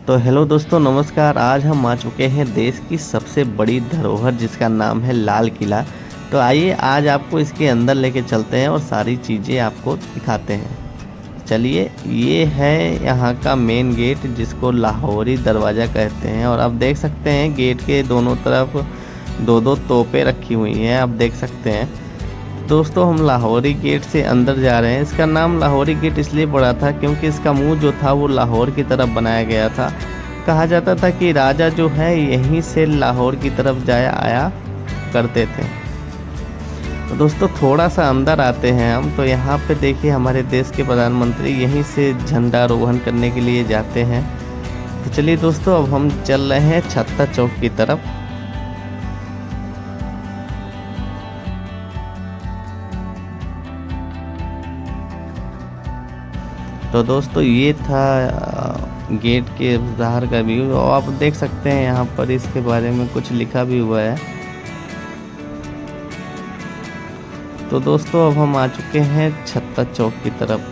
तो हेलो दोस्तों, नमस्कार। आज हम आ चुके हैं देश की सबसे बड़ी धरोहर जिसका नाम है लाल किला। तो आइए आज आपको इसके अंदर लेके चलते हैं और सारी चीज़ें आपको दिखाते हैं। चलिए, ये है यहाँ का मेन गेट जिसको लाहौरी दरवाज़ा कहते हैं। और आप देख सकते हैं गेट के दोनों तरफ दो दो तोपें रखी हुई हैं, आप देख सकते हैं। दोस्तों, हम लाहौरी गेट से अंदर जा रहे हैं। इसका नाम लाहौरी गेट इसलिए पड़ा था क्योंकि इसका मुंह जो था वो लाहौर की तरफ बनाया गया था। कहा जाता था कि राजा जो है यहीं से लाहौर की तरफ जाया आया करते थे। तो दोस्तों, थोड़ा सा अंदर आते हैं हम। तो यहाँ पे देखिए, हमारे देश के प्रधानमंत्री यहीं से झंडारोहण करने के लिए जाते हैं। तो चलिए दोस्तों, अब हम चल रहे हैं छत्ता चौक की तरफ। तो दोस्तों, ये था गेट के बाहर का व्यू। और आप देख सकते हैं यहाँ पर इसके बारे में कुछ लिखा भी हुआ है। तो दोस्तों, अब हम आ चुके हैं छत्ता चौक की तरफ।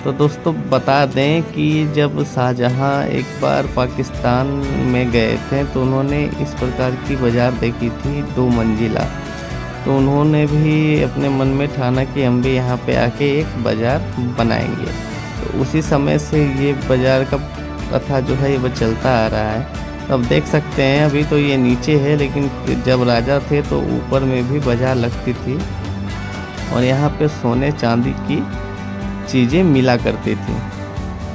तो दोस्तों, बता दें कि जब शाहजहां एक बार पाकिस्तान में गए थे तो उन्होंने इस प्रकार की बाज़ार देखी थी 2 मंजिला। तो उन्होंने भी अपने मन में ठाना कि हम भी यहाँ पे आके एक बाज़ार बनाएंगे। तो उसी समय से ये बाज़ार का कथा जो है वो चलता आ रहा है। तो अब देख सकते हैं, अभी तो ये नीचे है, लेकिन जब राजा थे तो ऊपर में भी बाज़ार लगती थी और यहाँ पे सोने चांदी की चीज़ें मिला करती थी।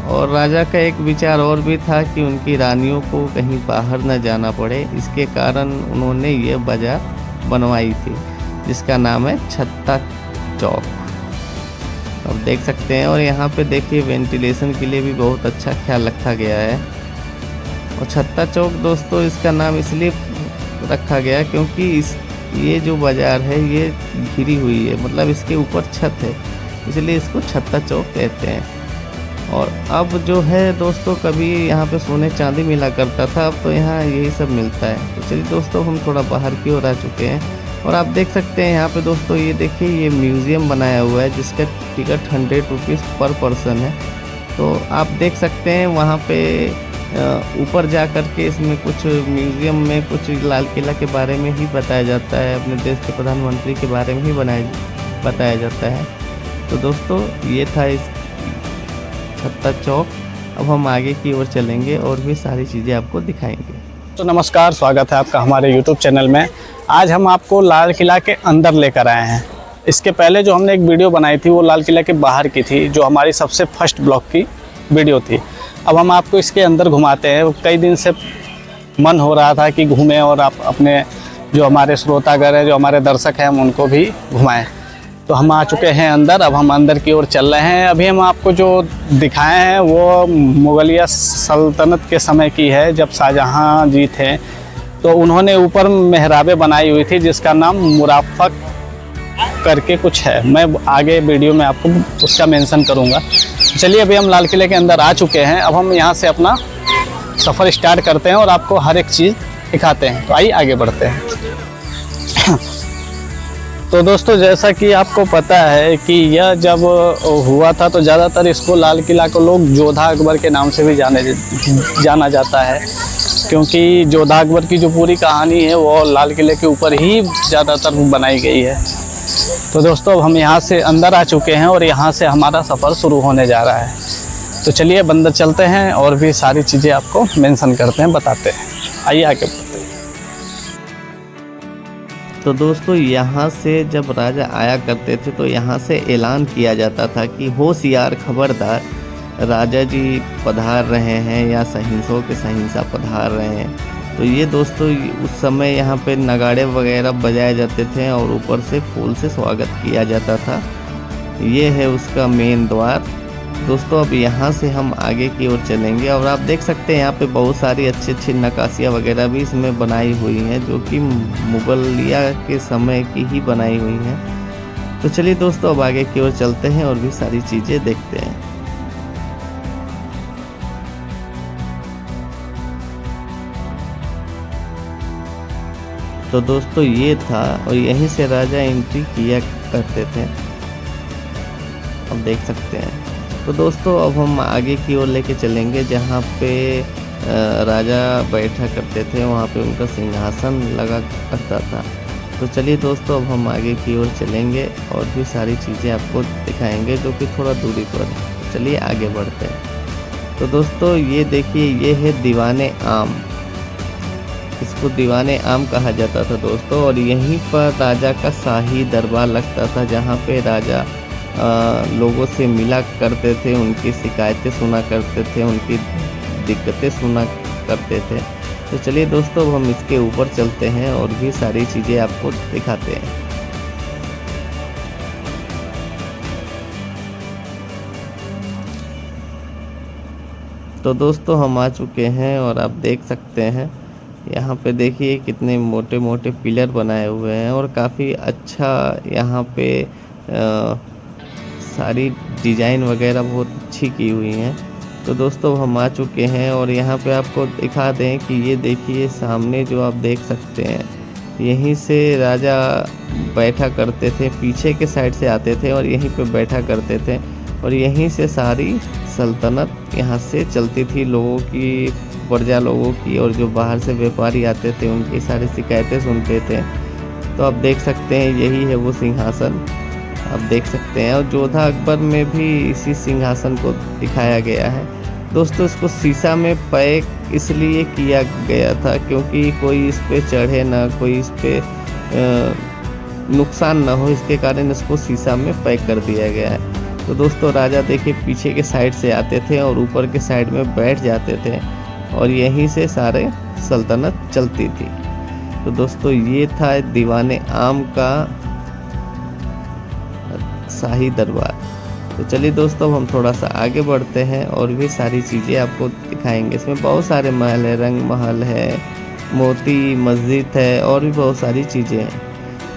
और राजा का एक विचार और भी था कि उनकी रानियों को कहीं बाहर न जाना पड़े, इसके कारण उन्होंने ये बाज़ार बनवाई थी जिसका नाम है छत्ता चौक। अब देख सकते हैं। और यहाँ पे देखिए, वेंटिलेशन के लिए भी बहुत अच्छा ख्याल रखा गया है। और छत्ता चौक दोस्तों इसका नाम इसलिए रखा गया क्योंकि ये जो बाज़ार है ये घिरी हुई है, मतलब इसके ऊपर छत है, इसलिए इसको छत्ता चौक कहते हैं। और अब जो है दोस्तों, कभी यहाँ पे सोने चांदी मिला करता था, अब तो यहाँ यही सब मिलता है। तो चलिए दोस्तों, हम थोड़ा बाहर की ओर आ चुके हैं। और आप देख सकते हैं यहाँ पे दोस्तों, ये देखिए, ये म्यूज़ियम बनाया हुआ है जिसका टिकट 100 रुपीज़ पर पर्सन है। तो आप देख सकते हैं वहाँ पे ऊपर जा कर के इसमें कुछ म्यूज़ियम में कुछ लाल किला के बारे में ही बताया जाता है, अपने देश के प्रधानमंत्री के बारे में ही बताया जाता है। तो दोस्तों, ये था इस छत्ता चौक। अब हम आगे की ओर चलेंगे और भी सारी चीज़ें आपको दिखाएंगे। तो नमस्कार, स्वागत है आपका हमारे YouTube चैनल में। आज हम आपको लाल किला के अंदर लेकर आए हैं। इसके पहले जो हमने एक वीडियो बनाई थी वो लाल किला के बाहर की थी, जो हमारी सबसे फर्स्ट ब्लॉग की वीडियो थी। अब हम आपको इसके अंदर घुमाते हैं। कई दिन से मन हो रहा था कि घूमें और आप अपने जो हमारे श्रोतागण हैं, जो हमारे दर्शक हैं, हम उनको भी घुमाएं। तो हम आ चुके हैं अंदर। अब हम अंदर की ओर चल रहे हैं। अभी हम आपको जो दिखाए हैं वो मुगलिया सल्तनत के समय की है, जब शाहजहां जी थे तो उन्होंने ऊपर मेहराबें बनाई हुई थी जिसका नाम मुराफ़क़ करके कुछ है। मैं आगे वीडियो में आपको उसका मेंशन करूंगा। चलिए, अभी हम लाल किले के अंदर आ चुके हैं। अब हम यहाँ से अपना सफ़र स्टार्ट करते हैं और आपको हर एक चीज़ दिखाते हैं। तो आइए आगे बढ़ते हैं। तो दोस्तों, जैसा कि आपको पता है कि यह जब हुआ था तो ज़्यादातर इसको लाल किला को लोग जोधा अकबर के नाम से भी जाना जाता है, क्योंकि जोधा अकबर की जो पूरी कहानी है वो लाल किले के ऊपर ही ज़्यादातर बनाई गई है। तो दोस्तों, अब हम यहाँ से अंदर आ चुके हैं और यहाँ से हमारा सफ़र शुरू होने जा रहा है। तो चलिए अब अंदर चलते हैं और भी सारी चीज़ें आपको मेंशन करते हैं, बताते हैं। आइए आगे बढ़ते हैं। तो दोस्तों, यहाँ से जब राजा आया करते थे तो यहाँ से ऐलान किया जाता था कि होशियार, खबरदार, राजा जी पधार रहे हैं या सहिंसों के सहिंसा पधार रहे हैं। तो ये दोस्तों, उस समय यहाँ पे नगाड़े वगैरह बजाए जाते थे और ऊपर से फूल से स्वागत किया जाता था। ये है उसका मेन द्वार। दोस्तों, अब यहाँ से हम आगे की ओर चलेंगे और आप देख सकते हैं यहाँ पे बहुत सारी अच्छी अच्छी नक्काशियाँ वगैरह भी इसमें बनाई हुई हैं, जो कि मुगलिया के समय की ही बनाई हुई हैं। तो चलिए दोस्तों, अब आगे की ओर चलते हैं और भी सारी चीज़ें देखते हैं। तो दोस्तों, ये था और यहीं से राजा एंट्री किया करते थे, अब देख सकते हैं। तो दोस्तों, अब हम आगे की ओर लेके चलेंगे जहाँ पे राजा बैठा करते थे, वहाँ पे उनका सिंहासन लगा करता था। तो चलिए दोस्तों, अब हम आगे की ओर चलेंगे और भी सारी चीज़ें आपको दिखाएंगे जो कि थोड़ा दूरी पर है। चलिए आगे बढ़ते हैं। तो दोस्तों ये देखिए, ये है दीवाने आम। इसको दीवाने आम कहा जाता था दोस्तों, और यहीं पर राजा का शाही दरबार लगता था, जहाँ पे राजा लोगों से मिला करते थे, उनकी शिकायतें सुना करते थे, उनकी दिक्कतें सुना करते थे। तो चलिए दोस्तों, अब हम इसके ऊपर चलते हैं और भी सारी चीज़ें आपको दिखाते हैं। तो दोस्तों हम आ चुके हैं और आप देख सकते हैं यहाँ पे देखिए कितने मोटे मोटे पिलर बनाए हुए हैं और काफ़ी अच्छा यहाँ पे सारी डिज़ाइन वगैरह बहुत अच्छी की हुई हैं। तो दोस्तों हम आ चुके हैं और यहाँ पे आपको दिखा दें कि ये देखिए सामने जो आप देख सकते हैं, यहीं से राजा बैठा करते थे, पीछे के साइड से आते थे और यहीं पे बैठा करते थे, और यहीं से सारी सल्तनत यहाँ से चलती थी, लोगों की, प्रजा लोगों की, और जो बाहर से व्यापारी आते थे उनकी सारी शिकायतें सुनते थे। तो आप देख सकते हैं यही है वो सिंहासन, आप देख सकते हैं। और जोधा अकबर में भी इसी सिंहासन को दिखाया गया है दोस्तों। इसको शीशा में पैक इसलिए किया गया था क्योंकि कोई इस पे चढ़े ना, कोई इस पे नुकसान ना हो, इसके कारण इसको शीशा में पैक कर दिया गया है। तो दोस्तों राजा देखिए पीछे के साइड से आते थे और ऊपर के साइड में बैठ जाते थे, और यहीं से सारे सल्तनत चलती थी। तो दोस्तों ये था दीवाने आम का शाही दरबार। तो चलिए दोस्तों हम थोड़ा सा आगे बढ़ते हैं और भी सारी चीज़ें आपको दिखाएंगे। इसमें बहुत सारे महल है, रंग महल है, मोती मस्जिद है, और भी बहुत सारी चीज़ें हैं।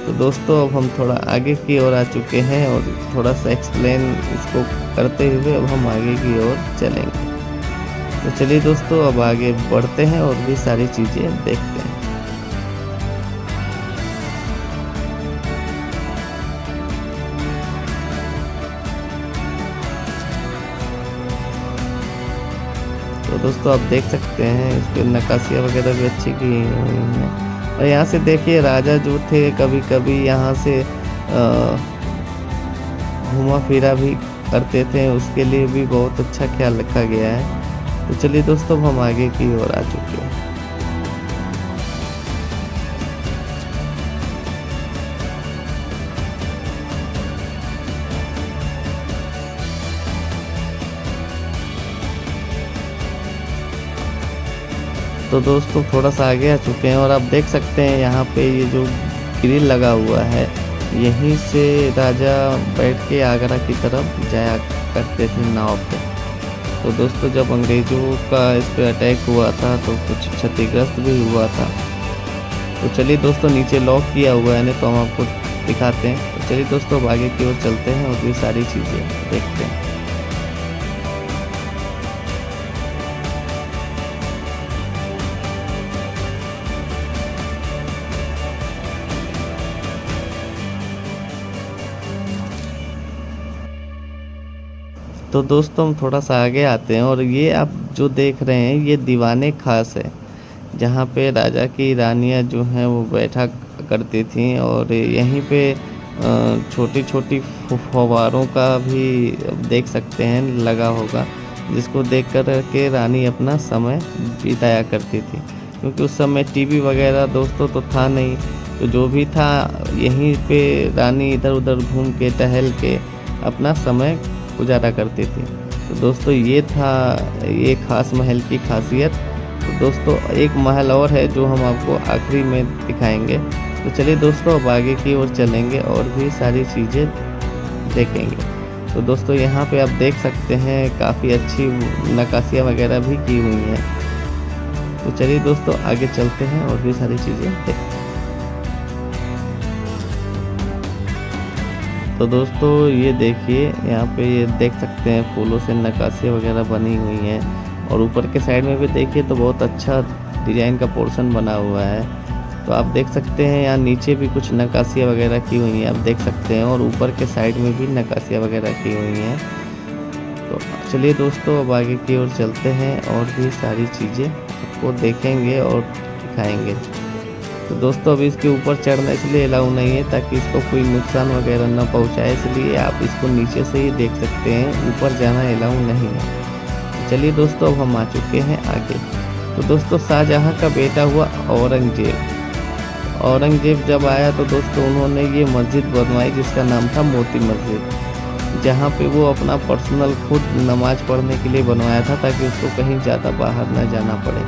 तो दोस्तों अब हम थोड़ा आगे की ओर आ चुके हैं और थोड़ा सा एक्सप्लेन इसको करते हुए अब हम आगे की ओर चलेंगे। तो चलिए दोस्तों अब आगे बढ़ते हैं और भी सारी चीज़ें देखते हैं। तो दोस्तों आप देख सकते हैं इस पर नक्काशियाँ वगैरह भी अच्छी की हुई हैं। और यहाँ से देखिए राजा जो थे कभी कभी यहाँ से घूमा फिरा भी करते थे, उसके लिए भी बहुत अच्छा ख्याल रखा गया है। तो चलिए दोस्तों हम आगे की ओर आ चुके हैं। तो दोस्तों थोड़ा सा आगे आ चुके हैं और आप देख सकते हैं यहाँ पे ये जो ग्रिल लगा हुआ है, यहीं से राजा बैठ के आगरा की तरफ जाया करते थे नाव पे। तो दोस्तों जब अंग्रेज़ों का इस पे अटैक हुआ था तो कुछ क्षतिग्रस्त भी हुआ था। तो चलिए दोस्तों नीचे लॉक किया हुआ है, नहीं तो हम आपको दिखाते हैं। तो चलिए दोस्तों अब आगे की ओर चलते हैं और भी सारी चीज़ें देखते हैं। तो दोस्तों हम थोड़ा सा आगे आते हैं और ये आप जो देख रहे हैं ये दीवाने खास है, जहाँ पे राजा की रानियाँ जो हैं वो बैठा करती थीं, और यहीं पे छोटी छोटी फव्वारों का भी देख सकते हैं लगा होगा, जिसको देख कर के रानी अपना समय बिताया करती थी। क्योंकि उस समय टीवी वगैरह दोस्तों तो था नहीं, तो जो भी था यहीं पे रानी इधर उधर घूम के टहल के अपना समय गुजारा करती थी। तो दोस्तों ये था ये खास महल की खासियत। तो दोस्तों एक महल और है जो हम आपको आखिरी में दिखाएंगे। तो चलिए दोस्तों अब आगे की ओर चलेंगे और भी सारी चीज़ें देखेंगे। तो दोस्तों यहाँ पे आप देख सकते हैं काफ़ी अच्छी नक्काशियाँ वगैरह भी की हुई हैं। तो चलिए दोस्तों आगे चलते हैं और भी सारी चीज़ें देखते हैं। तो दोस्तों ये देखिए यहाँ पे ये देख सकते हैं फूलों से नक्काशियाँ वगैरह बनी हुई हैं, और ऊपर के साइड में भी देखिए तो बहुत अच्छा डिज़ाइन का पोर्शन बना हुआ है। तो आप देख सकते हैं यहाँ नीचे भी कुछ नक्काशियाँ वगैरह की हुई हैं, आप देख सकते हैं, और ऊपर के साइड में भी नक्काशियाँ वगैरह की हुई हैं। तो चलिए दोस्तों अब आगे की ओर चलते हैं और भी सारी चीज़ें आपको देखेंगे और दिखाएंगे। तो दोस्तों अभी इसके ऊपर चढ़ना इसलिए अलाउ नहीं है ताकि इसको कोई नुकसान वगैरह ना पहुंचाए, इसलिए आप इसको नीचे से ही देख सकते हैं, ऊपर जाना अलाउ नहीं है। तो चलिए दोस्तों अब हम आ चुके हैं आगे। तो दोस्तों शाहजहाँ का बेटा हुआ औरंगजेब जब आया तो दोस्तों उन्होंने ये मस्जिद बनवाई जिसका नाम था मोती मस्जिद, जहाँ पे वो अपना पर्सनल खुद नमाज पढ़ने के लिए बनवाया था ताकि उसको कहीं ज़्यादा बाहर ना जाना पड़े।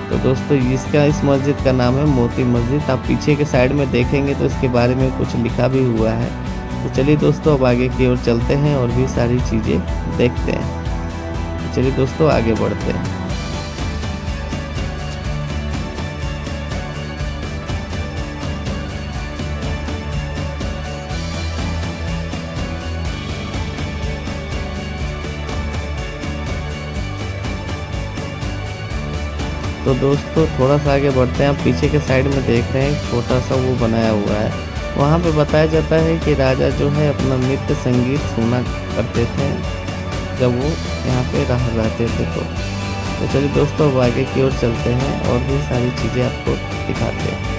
तो दोस्तों इस मस्जिद का नाम है मोती मस्जिद। आप पीछे के साइड में देखेंगे तो इसके बारे में कुछ लिखा भी हुआ है। तो चलिए दोस्तों अब आगे की ओर चलते हैं और भी सारी चीज़ें देखते हैं। तो चलिए दोस्तों आगे बढ़ते हैं। तो दोस्तों थोड़ा सा आगे बढ़ते हैं। आप पीछे के साइड में देख रहे हैं छोटा सा वो बनाया हुआ है, वहाँ पे बताया जाता है कि राजा जो है अपना नृत्य संगीत सुना करते थे जब वो यहाँ पे रहते थे। तो चलिए दोस्तों अब आगे की ओर चलते हैं और भी सारी चीज़ें आपको दिखाते हैं।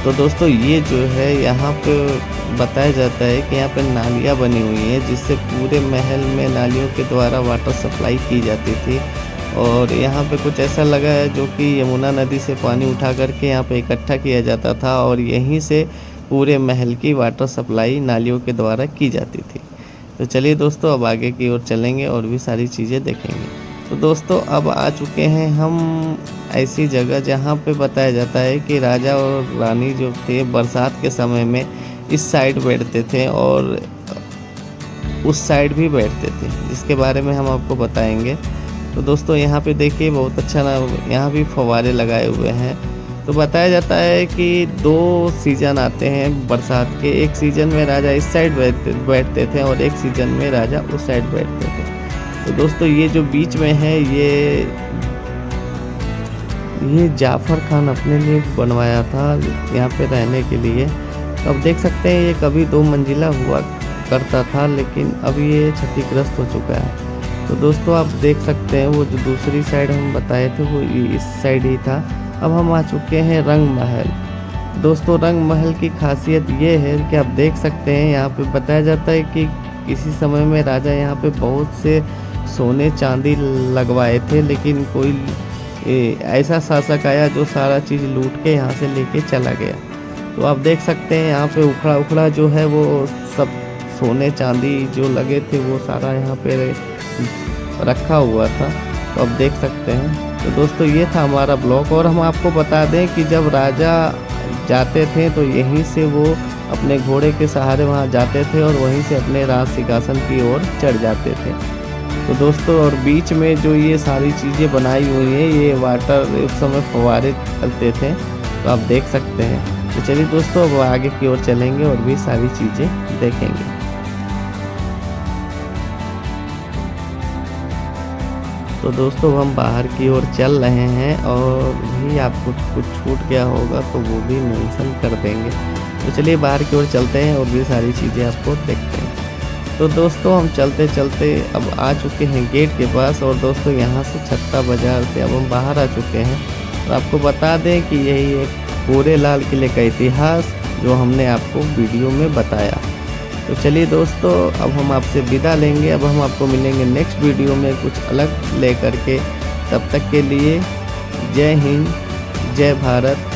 तो दोस्तों ये जो है यहाँ पे बताया जाता है कि यहाँ पे नालियाँ बनी हुई हैं जिससे पूरे महल में नालियों के द्वारा वाटर सप्लाई की जाती थी। और यहाँ पे कुछ ऐसा लगा है जो कि यमुना नदी से पानी उठा करके यहाँ पे इकट्ठा किया जाता था और यहीं से पूरे महल की वाटर सप्लाई नालियों के द्वारा की जाती थी। तो चलिए दोस्तों अब आगे की ओर चलेंगे और भी सारी चीज़ें देखेंगे। तो दोस्तों अब आ चुके हैं हम ऐसी जगह जहाँ पे बताया जाता है कि राजा और रानी जो थे बरसात के समय में इस साइड बैठते थे और उस साइड भी बैठते थे, जिसके बारे में हम आपको बताएंगे। तो दोस्तों यहाँ पे देखिए बहुत अच्छा ना, यहाँ भी फव्वारे लगाए हुए हैं। तो बताया जाता है कि 2 सीज़न आते हैं बरसात के, एक सीज़न में राजा इस साइड बैठते थे और एक सीज़न में राजा उस साइड बैठते थे। तो दोस्तों ये जो बीच में है ये जाफर खान अपने लिए बनवाया था यहाँ पे रहने के लिए। तो अब देख सकते हैं ये कभी 2 मंजिला हुआ करता था लेकिन अब ये क्षतिग्रस्त हो चुका है। तो दोस्तों आप देख सकते हैं वो जो दूसरी साइड हम बताए थे वो इस साइड ही था। अब हम आ चुके हैं रंग महल। दोस्तों रंग महल की खासियत ये है कि आप देख सकते हैं यहाँ पे बताया जाता है कि किसी समय में राजा यहाँ पे बहुत से सोने चांदी लगवाए थे, लेकिन कोई ऐसा शासक आया जो सारा चीज़ लूट के यहाँ से लेके चला गया। तो आप देख सकते हैं यहाँ पे उखड़ा जो है वो सब सोने चांदी जो लगे थे वो सारा यहाँ पे रखा हुआ था। तो आप देख सकते हैं। तो दोस्तों ये था हमारा ब्लॉग। और हम आपको बता दें कि जब राजा जाते थे तो यहीं से वो अपने घोड़े के सहारे वहाँ जाते थे और वहीं से अपने राज सिंहासन की ओर चढ़ जाते थे। तो दोस्तों और बीच में जो ये सारी चीज़ें बनाई हुई हैं ये वाटर उस समय फव्वारे चलते थे, तो आप देख सकते हैं। तो चलिए दोस्तों अब आगे की ओर चलेंगे और भी सारी चीज़ें देखेंगे। तो दोस्तों हम बाहर की ओर चल रहे हैं और भी आपको कुछ छूट गया होगा तो वो भी मेंशन कर देंगे। तो चलिए बाहर की ओर चलते हैं और भी सारी चीज़ें आपको देखते हैं। तो दोस्तों हम चलते चलते अब आ चुके हैं गेट के पास और दोस्तों यहाँ से छत्ता बाज़ार से अब हम बाहर आ चुके हैं। और आपको बता दें कि यही एक पूरे लाल किले का इतिहास जो हमने आपको वीडियो में बताया। तो चलिए दोस्तों अब हम आपसे विदा लेंगे। अब हम आपको मिलेंगे नेक्स्ट वीडियो में कुछ अलग लेकर के। तब तक के लिए जय हिंद, जय भारत।